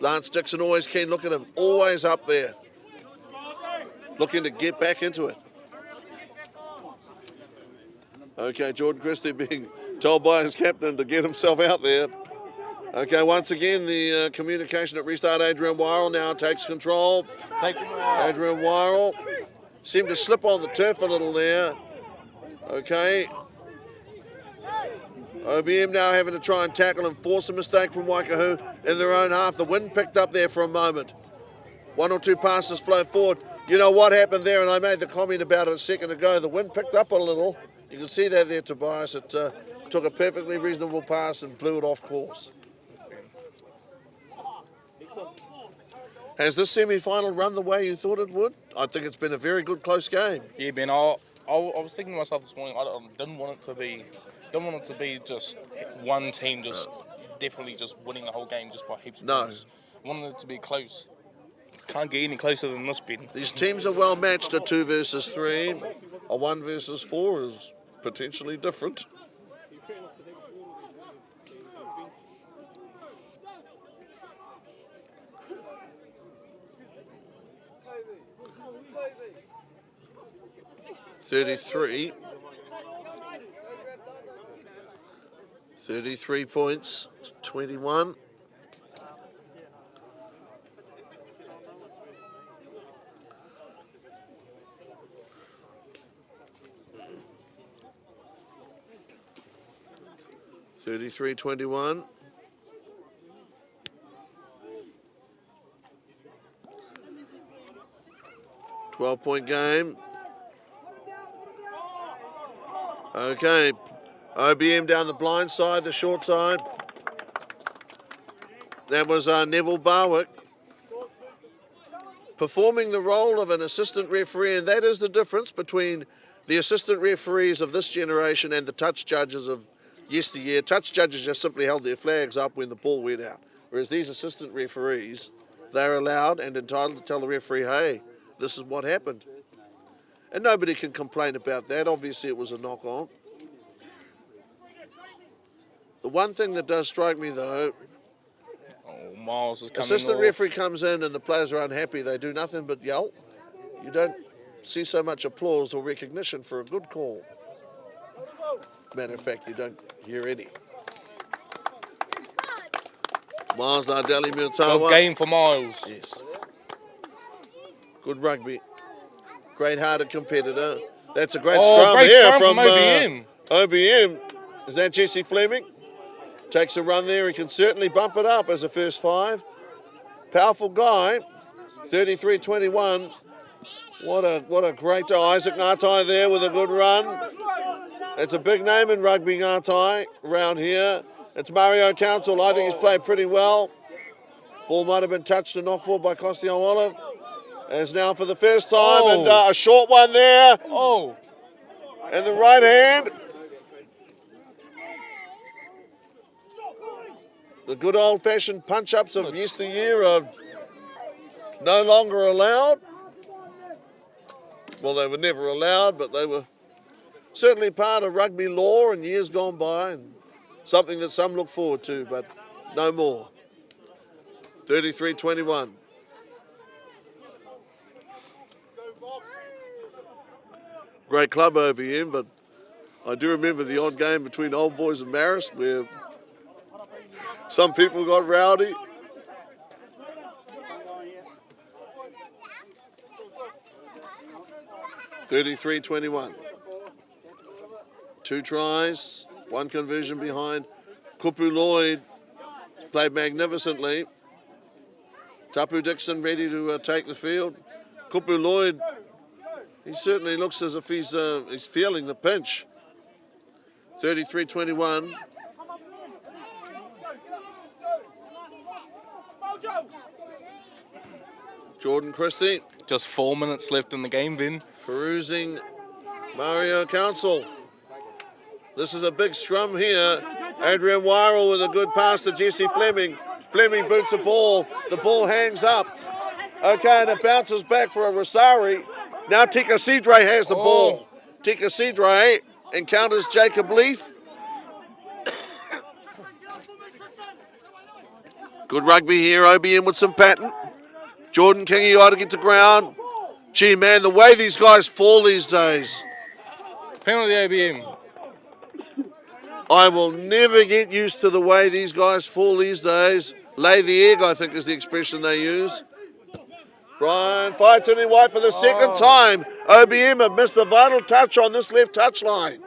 Lance Dixon always keen. Look at him, always up there, looking to get back into it. Okay, Jordan Christie being told by his captain to get himself out there. Okay, once again, the communication at restart. Adrian Wirral now takes control. Adrian Wirral seemed to slip on the turf a little there. Okay. OBM now having to try and tackle and force a mistake from Waikahu in their own half. The wind picked up there for a moment. 1 or 2 passes flowed forward. You know what happened there, and I made the comment about it a second ago. The wind picked up a little. You can see that there, Tobias. It took a perfectly reasonable pass and blew it off course. Has this semi-final run the way you thought it would? I think it's been a very good close game. Yeah, Ben. I was thinking to myself this morning. I didn't want it to be just one team just definitely just winning the whole game just by heaps of points. I wanted it to be close. Can't get any closer than this, Ben. These teams are well matched. A 2 versus 3, a 1 versus 4 is potentially different. $33 points, 21. $33-21. $12-point game. Okay, OBM down the blind side, the short side. That was Neville Barwick performing the role of an assistant referee, and that is the difference between the assistant referees of this generation and the touch judges of yesteryear. Touch judges just simply held their flags up when the ball went out, whereas these assistant referees, they're allowed and entitled to tell the referee, hey, this is what happened. And nobody can complain about that. Obviously, it was a knock-on. The one thing that does strike me, though, Oh, Miles is coming assistant off. referee comes in and the players are unhappy. They do nothing but yell. You don't see so much applause or recognition for a good call. Matter of fact, you don't hear any. Miles Nardeli Miltawa. Good game for Miles. Yes. Good rugby. Great-hearted competitor. That's a great scrum great here scrum from OBM. OBM. Is that Jesse Fleming? Takes a run there. He can certainly bump it up as a first 5. Powerful guy. 33-21. What a great Isaac Ngatai there with a good run. It's a big name in rugby, Ngatai, around here. It's Mario Council. I think he's played pretty well. Ball might have been touched and off for by Costi Olive. As now for the first time, and a short one there. Oh. And the right hand. The good old-fashioned punch-ups of yesteryear are no longer allowed. Well, they were never allowed, but they were certainly part of rugby law in years gone by, and something that some look forward to, but no more. 33-21. Great club OBM, but I do remember the odd game between Old Boys and Marist where some people got rowdy. (33-21). 2 tries, 1 conversion behind. Kupu Lloyd played magnificently. Tapu Dixon ready to take the field. Kupu Lloyd, he certainly looks as if he's feeling the pinch. 33-21. Jordan Christie. Just 4 minutes left in the game, then. Perusing Mario Council. This is a big scrum here. Adrian Wyrell with a good pass to Jesse Fleming. Fleming boots the ball. The ball hangs up. Okay, and it bounces back for a Rosari. Now Tika Sidre has the ball. Tika Sidre encounters Jacob Leaf. Good rugby here, OBM with some pattern. Jordan Kingy ought to get to ground. Gee, man, the way these guys fall these days. Penalty OBM. I will never get used to the way these guys fall these days. Lay the egg, I think, is the expression they use. Brian Faitini-White for the second time. OBM have missed a vital touch on this left touchline.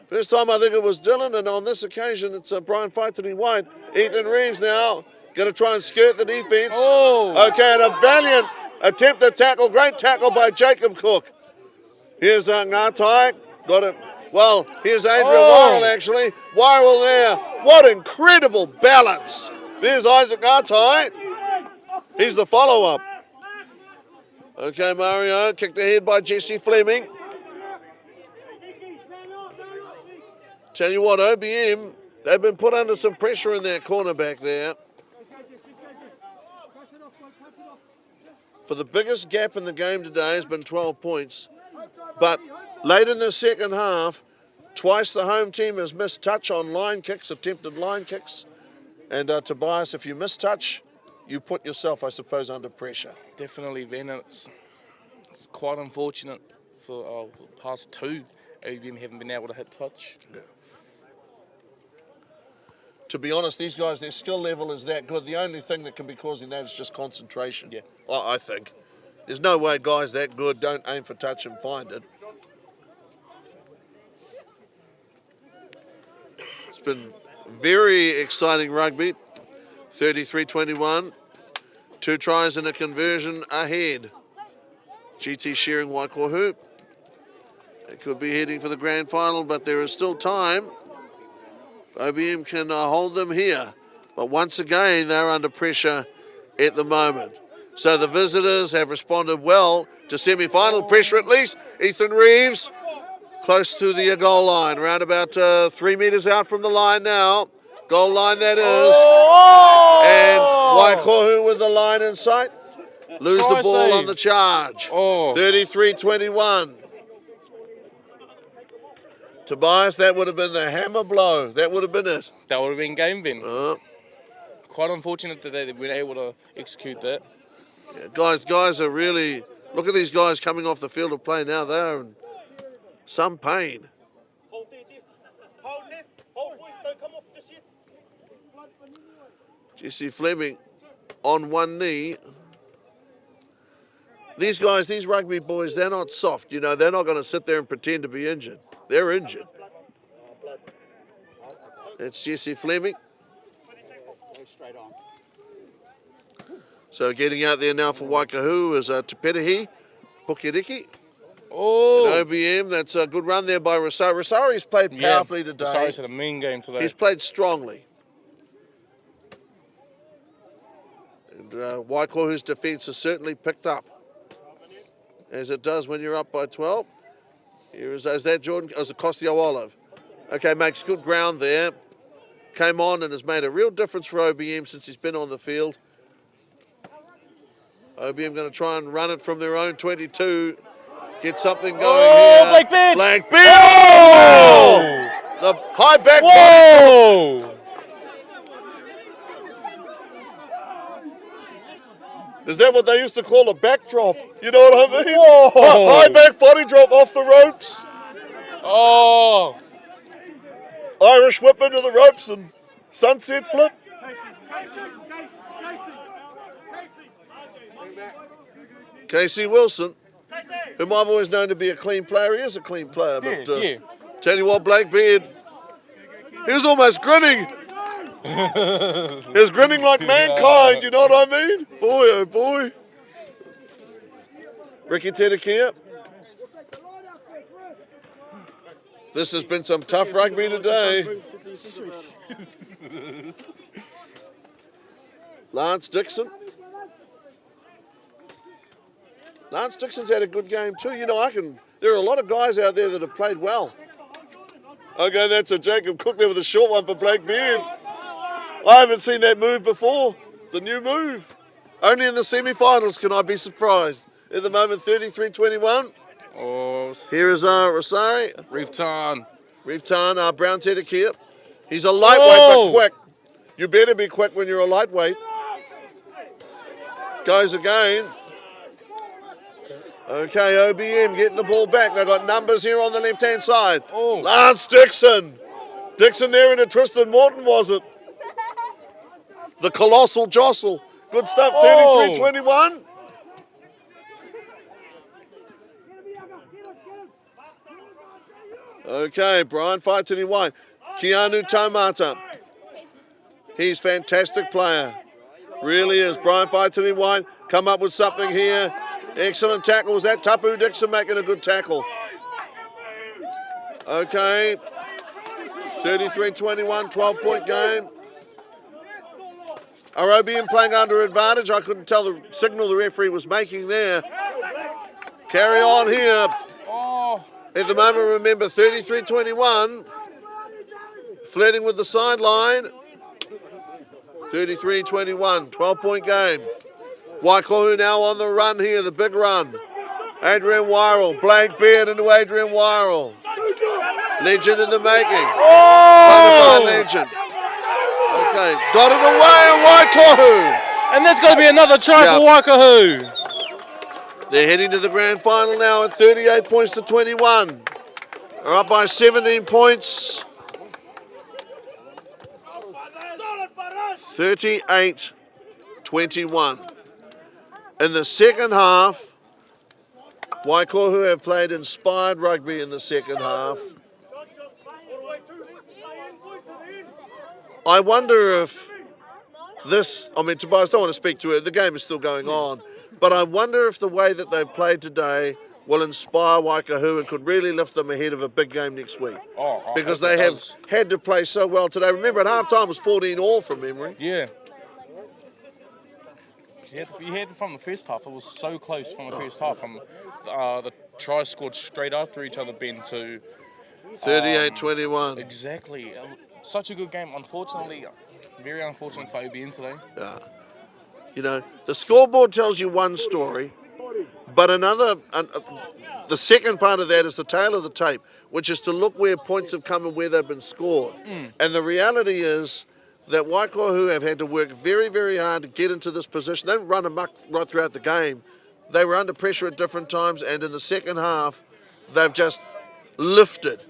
First time I think it was Dylan, and on this occasion it's Brian Faitini-White. Ethan Reeves now going to try and skirt the defence. Okay, and a valiant attempt to tackle. Great tackle by Jacob Cook. Here's Ngatai. Got it. Well, here's Adrian Wyrell, actually. Wyrell there. What incredible balance. There's Isaac Ngatai. He's the follow-up. Okay, Mario kicked ahead by Jesse Fleming. Tell you what, OBM, they've been put under some pressure in their corner back there. For the biggest gap in the game today has been 12 points. But late in the second half, twice the home team has missed touch on line kicks, attempted line kicks. And Tobias, if you miss touch, you put yourself, I suppose, under pressure. Definitely, Van. It's quite unfortunate for the past 2. OBM haven't been able to hit touch. Yeah. To be honest, these guys, their skill level is that good. The only thing that can be causing that is just concentration. Yeah. I think. There's no way guys that good don't aim for touch and find it. It's been very exciting rugby. 33-21. 2 tries and a conversion ahead. GT Shearing Waikohu. They could be heading for the grand final, but there is still time. OBM can hold them here. But once again, they're under pressure at the moment. So the visitors have responded well to semi-final pressure at least. Ethan Reeves close to the goal line, around about 3 metres out from the line now. Goal line that is. And Waikohu with the line in sight. Lose the ball on the charge. 33-21. Tobias, that would have been the hammer blow. That would have been it. That would have been game then. Uh, Quite unfortunate that they weren't able to execute that. yeah, guys are really... Look at these guys coming off the field of play now. They're in some pain. Jesse Fleming on one knee. These guys, these rugby boys, they're not soft. You know, they're not going to sit there and pretend to be injured. They're injured. That's Jesse Fleming. So getting out there now for Waikahu is Tepetahi, Pukiriki. Oh! An OBM, that's a good run there by Rosari. Rosari's played powerfully today. Rosari's had a mean game today. He's played strongly. And Waikohu's defence has certainly picked up, as it does when you're up by 12. Here is that Jordan, as a Costio Olive. Okay, makes good ground there. Came on and has made a real difference for OBM since he's been on the field. OBM going to try and run it from their own 22. Get something going here. Blackbeard! Blackbeard! Oh! The high back. Whoa! Is that what they used to call a backdrop? You know what I mean? Whoa! High back body drop off the ropes. Oh! Irish whip into the ropes and sunset flip. Casey Wilson, whom I've always known to be a clean player. He is a clean player, but Yeah. tell you what, Blackbeard, he was almost grinning. He was grinning like mankind, you know what I mean? Boy, oh boy. Ricky Tedekia. This has been some tough rugby today. Lance Dixon. Lance Dixon's had a good game too. You know, there are a lot of guys out there that have played well. Okay, that's a Jacob Cook there with a short one for Blackbeard. I haven't seen that move before. It's a new move. Only in the semi-finals can I be surprised. At the moment, 33-21. Oh! Here is Rosari. Reef Tan. Brown Tedekia. He's a lightweight but quick. You better be quick when you're a lightweight. Goes again. Okay, OBM getting the ball back. They've got numbers here on the left-hand side. Oh. Lance Dixon. Dixon there in a Tristan Morton, was it? The colossal jostle. Good stuff, 33-21. Okay, Brian Faitini-Wine. Keanu Taumata. He's a fantastic player. Really is. Brian Faitini-Wine come up with something here. Excellent tackle. Was that Tapu Dixon making a good tackle? Okay. 33-21, 12-point game. Are OBM playing under advantage? I couldn't tell the signal the referee was making there. Carry on here. Oh! At the moment, remember, 33-21. Flirting with the sideline. 33-21, 12-point game. Waikohu now on the run here, the big run. Adrian Wirral, Blackbeard into Adrian Wirral. Legend in the making. Oh! Legend. Okay, got it away, Waikohu. And that's got to be another try for Waikahu. They're heading to the grand final now at 38 points to 21. They're up by 17 points. 38-21. In the second half, Waikohu have played inspired rugby in the second half. I wonder if this, Tobias, don't want to speak to it, the game is still going on, but I wonder if the way that they've played today will inspire Waikahu and could really lift them ahead of a big game next week. Because they have had to play so well today. Remember, at half-time it was 14-all from memory. Yeah. You had from the first half. It was so close from the first half. From the tries scored straight after each other, Ben, to 38-21. Exactly. Such a good game. Unfortunately, very unfortunate for OBM today. Yeah. You know, the scoreboard tells you one story, But the second part of that is the tail of the tape, which is to look where points have come and where they've been scored. And the reality is that Waikohu have had to work very, very hard to get into this position. They didn't run amok right throughout the game. They were under pressure at different times, and in the second half, they've just lifted.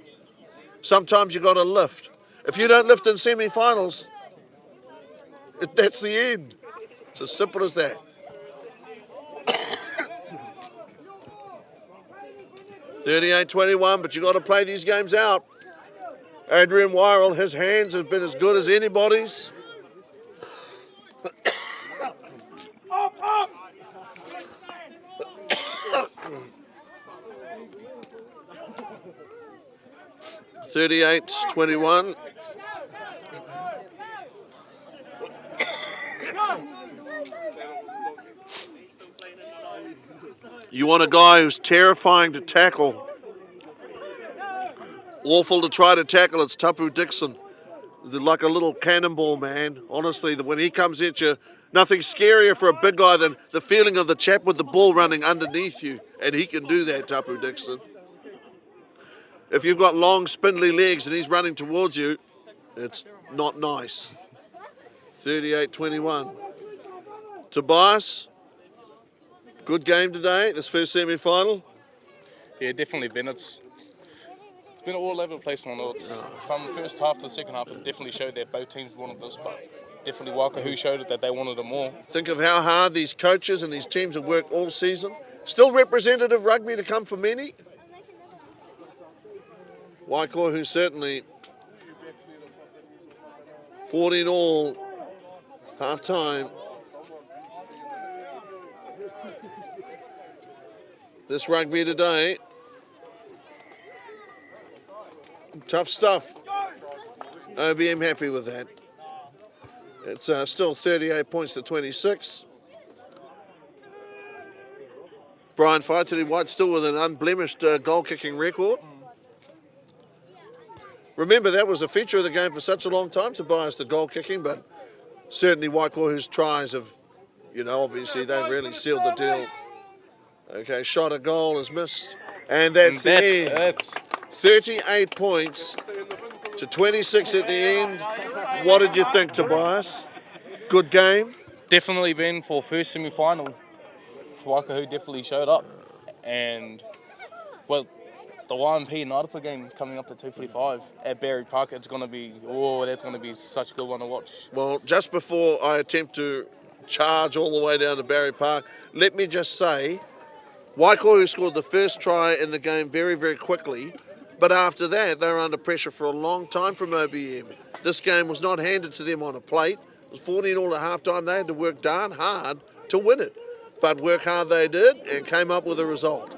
Sometimes you got to lift. If you don't lift in semi-finals, that's the end. It's as simple as that. $38-21, but you got to play these games out. Adrian Wirral, his hands have been as good as anybody's. $38-21. You want a guy who's terrifying to tackle. Awful to try to tackle, it's Tapu Dixon. They're like a little cannonball, man. Honestly, when he comes at you, nothing scarier for a big guy than the feeling of the chap with the ball running underneath you. And he can do that, Tapu Dixon. If you've got long, spindly legs and he's running towards you, it's not nice. 38-21. Tobias, good game today, this first semi-final. Yeah, definitely, Ben. It's been all over the place on it. From the first half to the second half, it definitely showed that both teams wanted this, but definitely Waikahu showed it that they wanted it more. Think of how hard these coaches and these teams have worked all season. Still representative rugby to come for many. Waikohu certainly 14 all, half time. This rugby today, tough stuff. OBM happy with that. It's still 38 points to 26. Brian Faitiri White still with an unblemished goal-kicking record. Remember, that was a feature of the game for such a long time, Tobias, the goal-kicking, but certainly Waikohu's tries have, obviously they've really sealed the deal. Okay, shot a goal is missed. And that's the end. 38 points to 26 at the end. What did you think, Tobias? Good game? Definitely, Ben, for first semi-final. Waikahu definitely showed up. And, well, the YMP Naidapa game coming up at 2:45 at Barry Park, that's going to be such a good one to watch. Well, just before I attempt to charge all the way down to Barry Park, let me just say, Waikohu scored the first try in the game very, very quickly, but after that, they were under pressure for a long time from OBM. This game was not handed to them on a plate. It was 14 all at half-time. They had to work darn hard to win it, but work hard they did and came up with a result.